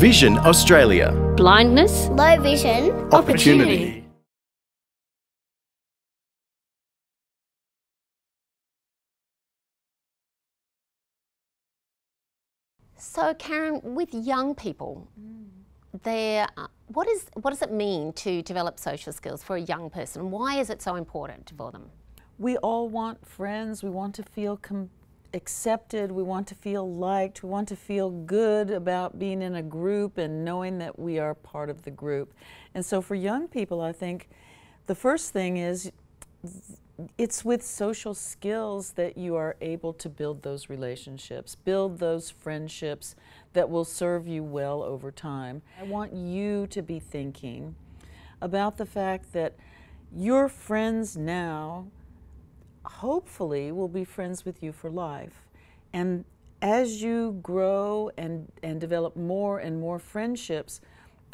Vision Australia. Blindness. Low vision. Opportunity. So Karen, with young people, what does it mean to develop social skills for a young person? Why is it so important for them? We all want friends. We want to feel accepted. We want to feel liked. We want to feel good about being in a group and knowing that we are part of the group. And so for young people, I think the first thing is it's with social skills that you are able to build those relationships, build those friendships that will serve you well over time. I want you to be thinking about the fact that your friends now hopefully will be friends with you for life. And as you grow and develop more and more friendships,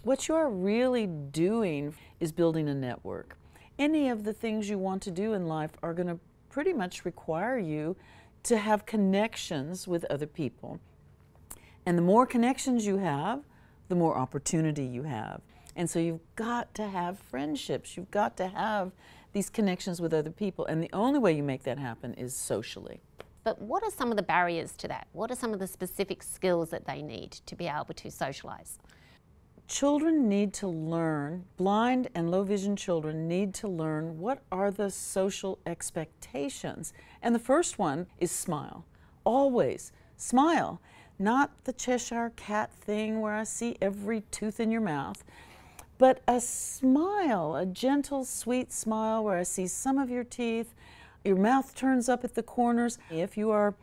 what you are really doing is building a network. Any of the things you want to do in life are going to pretty much require you to have connections with other people. And the more connections you have, the more opportunity you have. And so you've got to have friendships. You've got to have these connections with other people. And the only way you make that happen is socially. But what are some of the barriers to that? What are some of the specific skills that they need to be able to socialize? Children need to learn, blind and low vision children need to learn what are the social expectations. And the first one is smile. Always smile. Not the Cheshire Cat thing where I see every tooth in your mouth, but a smile, a gentle, sweet smile where I see some of your teeth, your mouth turns up at the corners. If you are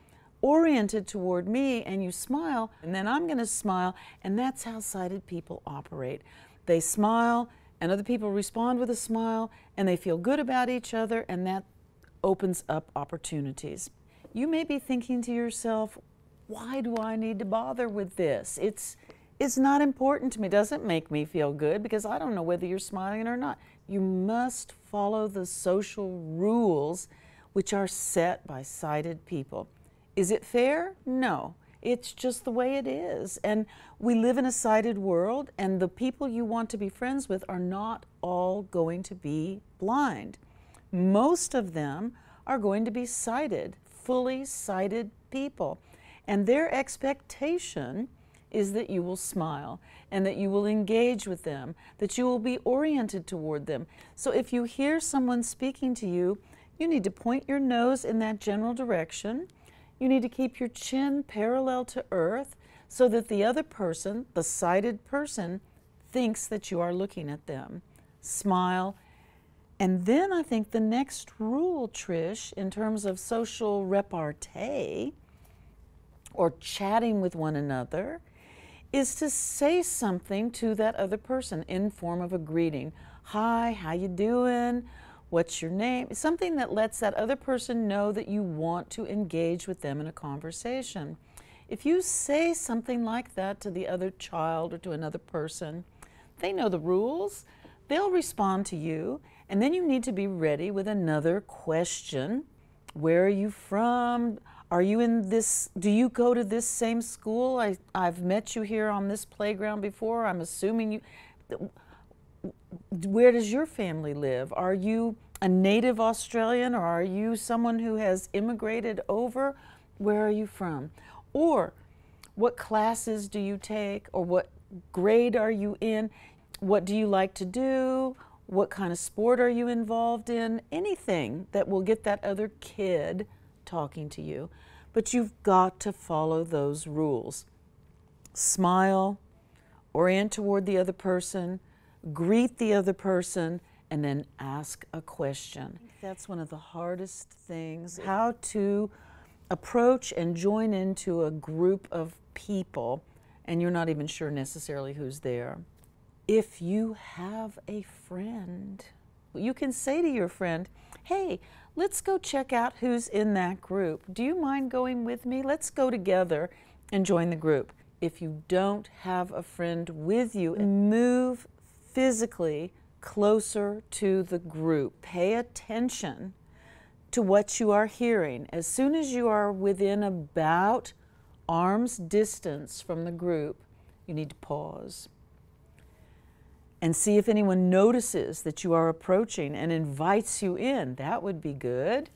oriented toward me and you smile, and then I'm going to smile, and that's how sighted people operate. They smile, and other people respond with a smile, and they feel good about each other, and that opens up opportunities. You may be thinking to yourself, why do I need to bother with this? It's not important to me. It doesn't make me feel good because I don't know whether you're smiling or not. You must follow the social rules which are set by sighted people. Is it fair? No. It's just the way it is. And we live in a sighted world, and the people you want to be friends with are not all going to be blind. Most of them are going to be sighted, fully sighted people. And their expectation is that you will smile and that you will engage with them, that you will be oriented toward them. So if you hear someone speaking to you, you need to point your nose in that general direction. You need to keep your chin parallel to earth so that the other person, the sighted person, thinks that you are looking at them. Smile. And then I think the next rule, Trish, in terms of social repartee or chatting with one another, is to say something to that other person in form of a greeting. Hi, how you doing? What's your name? Something that lets that other person know that you want to engage with them in a conversation. If you say something like that to the other child or to another person, they know the rules, they'll respond to you, and then you need to be ready with another question. Where are you from? Are you in this, do you go to this same school? I've met you here on this playground before. I'm assuming you, where does your family live? Are you a native Australian, or are you someone who has immigrated over? Where are you from? Or what classes do you take, or what grade are you in? What do you like to do? What kind of sport are you involved in? Anything that will get that other kid talking to you. But you've got to follow those rules. Smile, orient toward the other person, greet the other person, and then ask a question. That's one of the hardest things, how to approach and join into a group of people, and you're not even sure necessarily who's there. If you have a friend, you can say to your friend, hey, let's go check out who's in that group. Do you mind going with me? Let's go together and join the group. If you don't have a friend with you, move physically closer to the group. Pay attention to what you are hearing. As soon as you are within about arm's distance from the group, you need to pause and see if anyone notices that you are approaching and invites you in. That would be good.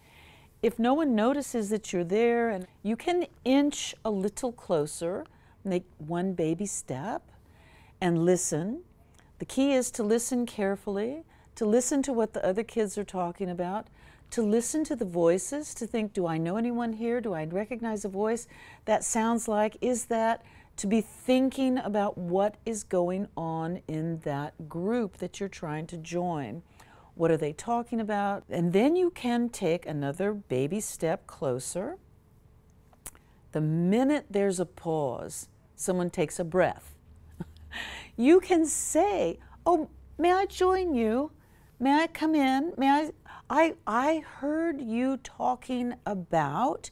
If no one notices that you're there, and you can inch a little closer, make one baby step, and listen. The key is to listen carefully, to listen to what the other kids are talking about, to listen to the voices, to think, do I know anyone here? Do I recognize a voice? That sounds like, is that? To be thinking about what is going on in that group that you're trying to join. What are they talking about? And then you can take another baby step closer. The minute there's a pause, someone takes a breath, you can say, oh, may I join you? May I come in? I heard you talking about,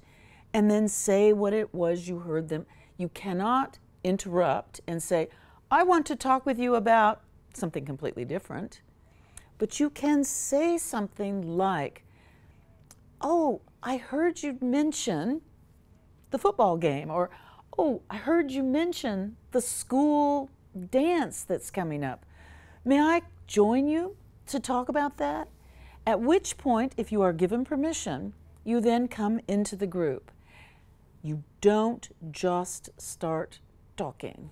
and then say what it was you heard them. You cannot interrupt and say, I want to talk with you about something completely different. But you can say something like, oh, I heard you mention the football game, or, oh, I heard you mention the school dance that's coming up. May I join you to talk about that? At which point, if you are given permission, you then come into the group. You don't just start talking.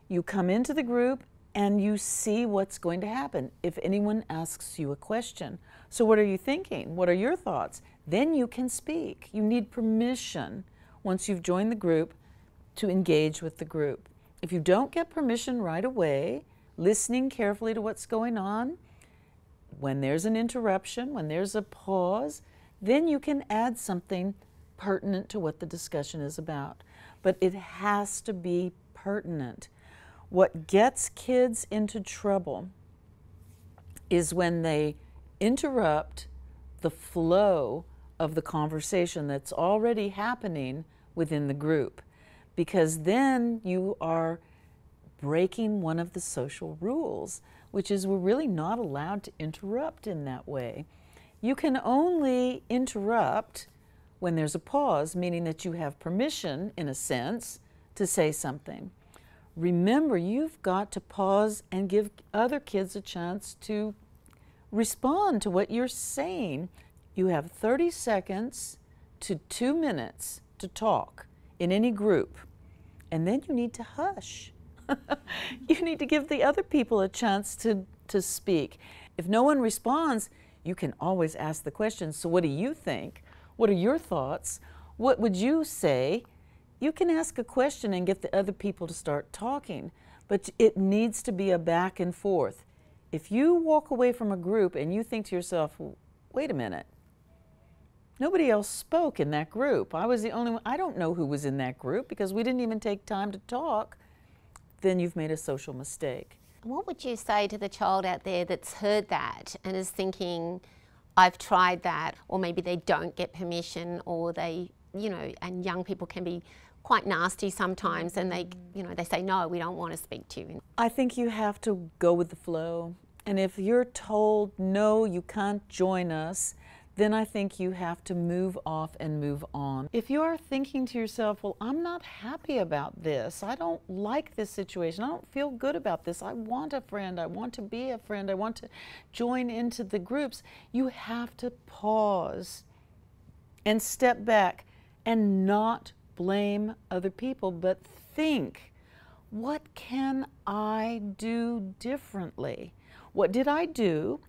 You come into the group and you see what's going to happen if anyone asks you a question. So what are you thinking? What are your thoughts? Then you can speak. You need permission once you've joined the group to engage with the group. If you don't get permission right away, listening carefully to what's going on, when there's an interruption, when there's a pause, then you can add something pertinent to what the discussion is about. But it has to be pertinent. What gets kids into trouble is when they interrupt the flow of the conversation that's already happening within the group, because then you are breaking one of the social rules, which is we're really not allowed to interrupt in that way. You can only interrupt when there's a pause, meaning that you have permission, in a sense, to say something. Remember, you've got to pause and give other kids a chance to respond to what you're saying. You have 30 seconds to 2 minutes to talk in any group, and then you need to hush. You need to give the other people a chance to speak. If no one responds, you can always ask the question, so what do you think? What are your thoughts? What would you say? You can ask a question and get the other people to start talking, but it needs to be a back and forth. If you walk away from a group and you think to yourself, wait a minute, nobody else spoke in that group. I was the only one. I don't know who was in that group because we didn't even take time to talk. Then you've made a social mistake. What would you say to the child out there that's heard that and is thinking, I've tried that, or maybe they don't get permission, or they, you know, and young people can be quite nasty sometimes, and they, you know, they say, no, we don't want to speak to you. I think you have to go with the flow. And if you're told, no, you can't join us, then I think you have to move off and move on. If you are thinking to yourself, well, I'm not happy about this, I don't like this situation, I don't feel good about this, I want a friend, I want to be a friend, I want to join into the groups, you have to pause and step back and not blame other people, but think, what can I do differently? What did I do?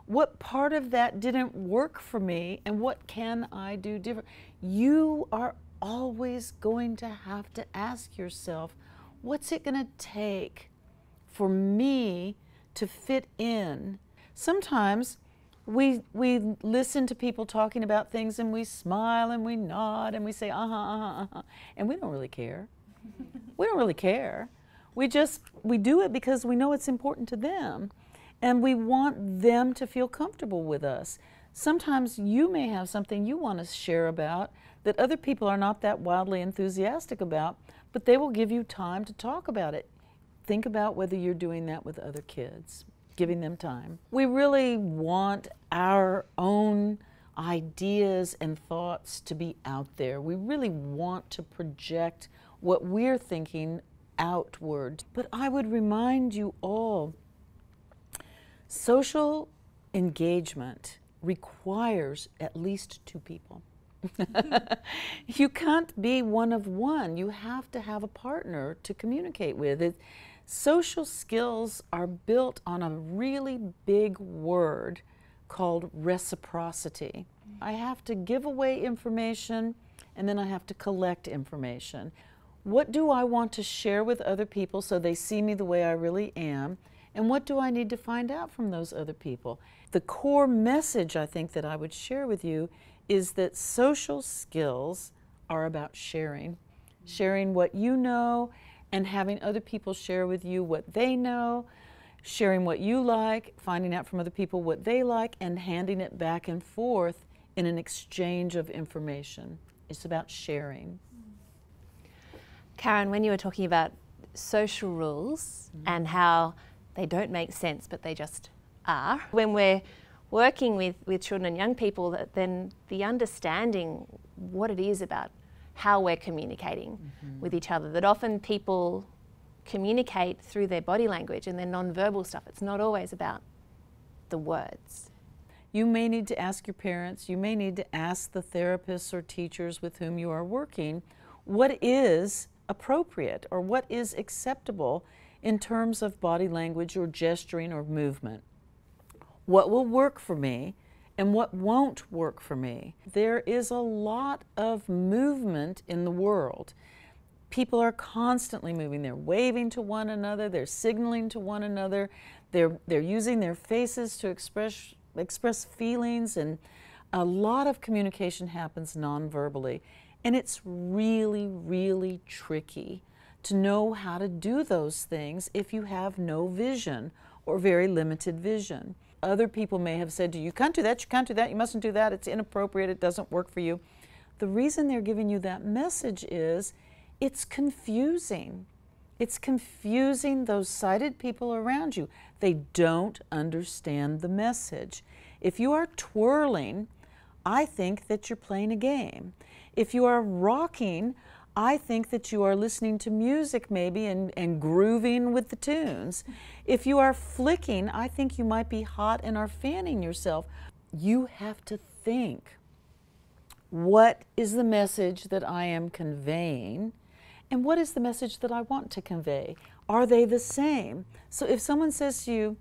What part of that didn't work for me, and what can I do different? You are always going to have to ask yourself, what's it going to take for me to fit in? Sometimes we listen to people talking about things and we smile and we nod and we say, and we don't really care. We don't really care. We do it because we know it's important to them. And we want them to feel comfortable with us. Sometimes you may have something you want to share about that other people are not that wildly enthusiastic about, but they will give you time to talk about it. Think about whether you're doing that with other kids, giving them time. We really want our own ideas and thoughts to be out there. We really want to project what we're thinking outward. But I would remind you all, social engagement requires at least two people. You can't be one of one. You have to have a partner to communicate with. Social skills are built on a really big word called reciprocity. I have to give away information, and then I have to collect information. What do I want to share with other people so they see me the way I really am? And what do I need to find out from those other people? The core message I think that I would share with you is that social skills are about sharing. Sharing what you know and having other people share with you what they know, sharing what you like, finding out from other people what they like, and handing it back and forth in an exchange of information. It's about sharing. Karen, when you were talking about social rules and how they don't make sense, but they just are, when we're working with children and young people, then the understanding what it is about how we're communicating with each other, that often people communicate through their body language and their non-verbal stuff. It's not always about the words. You may need to ask your parents, you may need to ask the therapists or teachers with whom you are working, what is appropriate or what is acceptable in terms of body language or gesturing or movement. What will work for me and what won't work for me. There is a lot of movement in the world. People are constantly moving. They're waving to one another, they're signaling to one another, they're using their faces to express feelings, and a lot of communication happens non-verbally. And it's really, really tricky to know how to do those things if you have no vision or very limited vision. Other people may have said to you, you can't do that, you can't do that, you mustn't do that, it's inappropriate, it doesn't work for you. The reason they're giving you that message is it's confusing. It's confusing those sighted people around you. They don't understand the message. If you are twirling, I think that you're playing a game. If you are rocking, I think that you are listening to music maybe and grooving with the tunes. If you are flicking, I think you might be hot and are fanning yourself. You have to think, what is the message that I am conveying? And what is the message that I want to convey? Are they the same? So if someone says to you,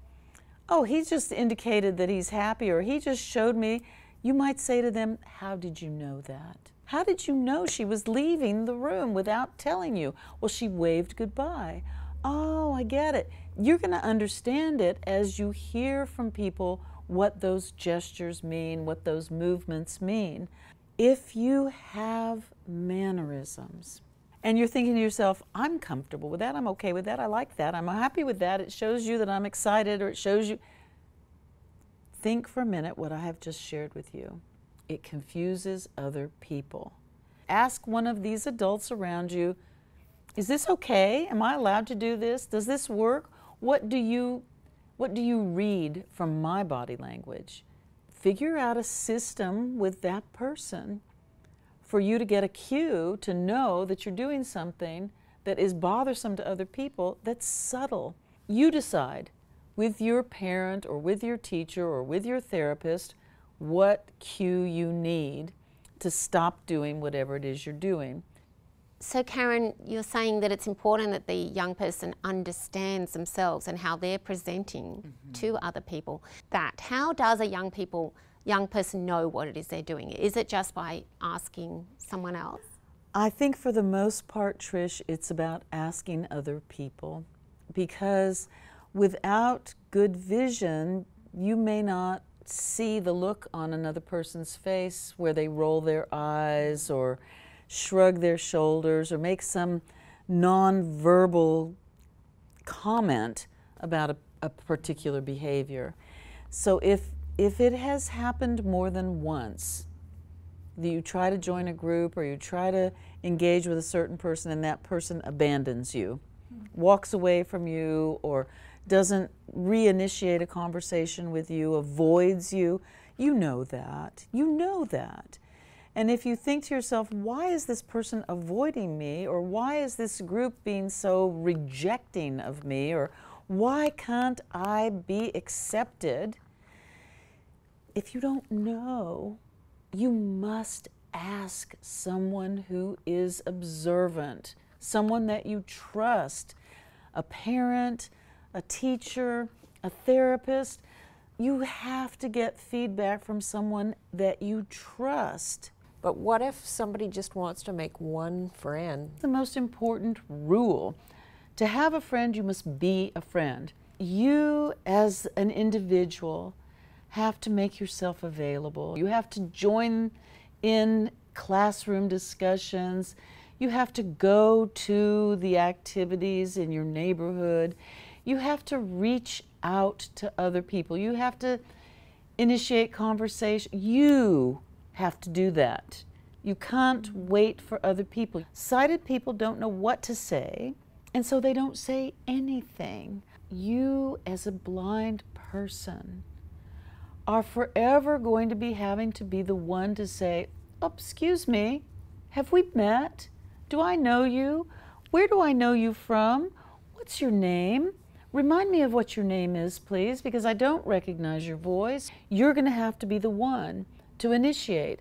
oh, he just indicated that he's happy, or he just showed me, you might say to them, how did you know that? How did you know she was leaving the room without telling you? Well, she waved goodbye. Oh, I get it. You're going to understand it as you hear from people what those gestures mean, what those movements mean. If you have mannerisms, and you're thinking to yourself, I'm comfortable with that, I'm okay with that, I like that, I'm happy with that, it shows you that I'm excited, or it shows you. Think for a minute what I have just shared with you. It confuses other people. Ask one of these adults around you, is this okay? Am I allowed to do this? Does this work? What do you read from my body language? Figure out a system with that person for you to get a cue to know that you're doing something that is bothersome to other people, that's subtle. You decide with your parent or with your teacher or with your therapist what cue you need to stop doing whatever it is you're doing. So Karen, you're saying that it's important that the young person understands themselves and how they're presenting to other people. How does a young person know what it is they're doing? Is it just by asking someone else? I think for the most part, Trish, it's about asking other people, because without good vision, you may not see the look on another person's face where they roll their eyes or shrug their shoulders or make some non-verbal comment about a particular behavior. So if it has happened more than once, that you try to join a group or you try to engage with a certain person and that person abandons you, walks away from you, or doesn't reinitiate a conversation with you, avoids you, you know that. You know that. And if you think to yourself, why is this person avoiding me? Or why is this group being so rejecting of me? Or why can't I be accepted? If you don't know, you must ask someone who is observant, someone that you trust, a parent, a teacher, a therapist. You have to get feedback from someone that you trust. But what if somebody just wants to make one friend? The most important rule. To have a friend, you must be a friend. You, as an individual, have to make yourself available. You have to join in classroom discussions. You have to go to the activities in your neighborhood. You have to reach out to other people. You have to initiate conversation. You have to do that. You can't wait for other people. Sighted people don't know what to say, and so they don't say anything. You, as a blind person, are forever going to be having to be the one to say, oh, excuse me, have we met? Do I know you? Where do I know you from? What's your name? Remind me of what your name is, please, because I don't recognize your voice. You're going to have to be the one to initiate.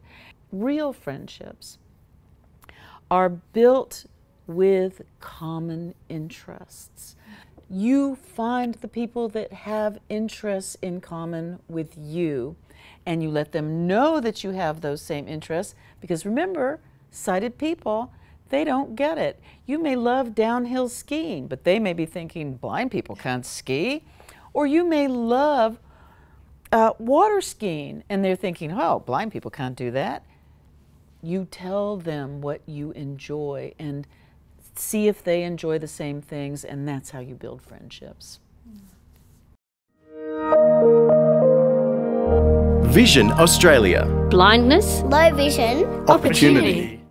Real friendships are built with common interests. You find the people that have interests in common with you, and you let them know that you have those same interests, because remember, sighted people, they don't get it. You may love downhill skiing, but they may be thinking blind people can't ski. Or you may love water skiing, and they're thinking, oh, blind people can't do that. You tell them what you enjoy and see if they enjoy the same things, and that's how you build friendships. Vision Australia. Blindness, low vision, Opportunity.